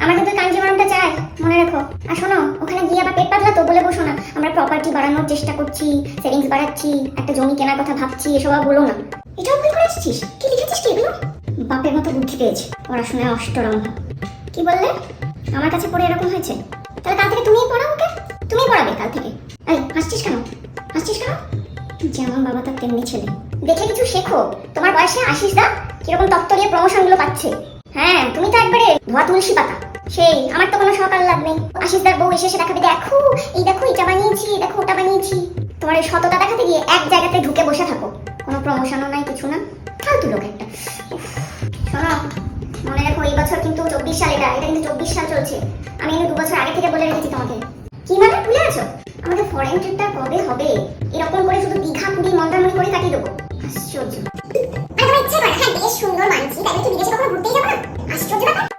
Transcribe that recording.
আমার কিন্তু কাঞ্জি গরমটা চাই, মনে রেখো। আর শোনো, ওখানে গিয়ে আবার পেট পাতলা তো বলে বসো না আমরা প্রপার্টি বাড়ানোর চেষ্টা করছি, সেভিংস বাড়াচ্ছি, একটা জমি কেনার কথা ভাবছি, এসব আর বলো না। এটাও ভুল করে এসেছিস? কি লিখেছিস কি এগুলো? বাপের মতো বুদ্ধি পেয়েছে, পড়াশোনায় অষ্টরম্ভা। কি বললে? আমার কাছে পড়ে এরকম হয়েছে? তাহলে কাল থেকে তুমিই পড়াও ওকে, তুমিই পড়াবে কাল থেকে। এই হাসছিস কেন? হাসছিস কেন? যেমন বাবা তার তেমনি ছেলে। দেখে কিছু শেখো, তোমার বয়সে আশিস দা কিরকম তত্ত্বরিয়ে প্রমোশন গুলো পাচ্ছে। হ্যাঁ, তুমি তো একবারে ধোয়া তুলসী পাতা। সেই আমার তো কোনো সকাল লাভ নেই। আশিসদার বউ এসে দেখাবে, দেখো এই দেখো এটা বানিয়েছি, দেখো ওটা বানিয়েছি। তোমার এই সততা দেখাতে গিয়ে এক জায়গাতে ঢুকে বসে থাকো, কোনো প্রমোশনও নাই, কিছু না, ফালতু লোক একটা। শোনো, মনে রাখো এই বছর কিন্তু 24 সাল, এটা কিন্তু 24 সাল চলছে। আমি কিন্তু 2 বছর আগে থেকে বলে রেখেছি তোমাকে। কি মানে ভুলে আছো? আমাদের ফরেন ট্রিপটা কবে হবে? এরকম করে শুধু দীঘা পুরী মন্দারমণি করে কাটিয়ে দেবো? আশ্চর্য। আমার ইচ্ছে করে, হ্যাঁ বেশ সুন্দর মানছি, তাই তুই বিদেশে কখনো ঘুরতেই যাবো না? আশ্চর্য ব্যাপার।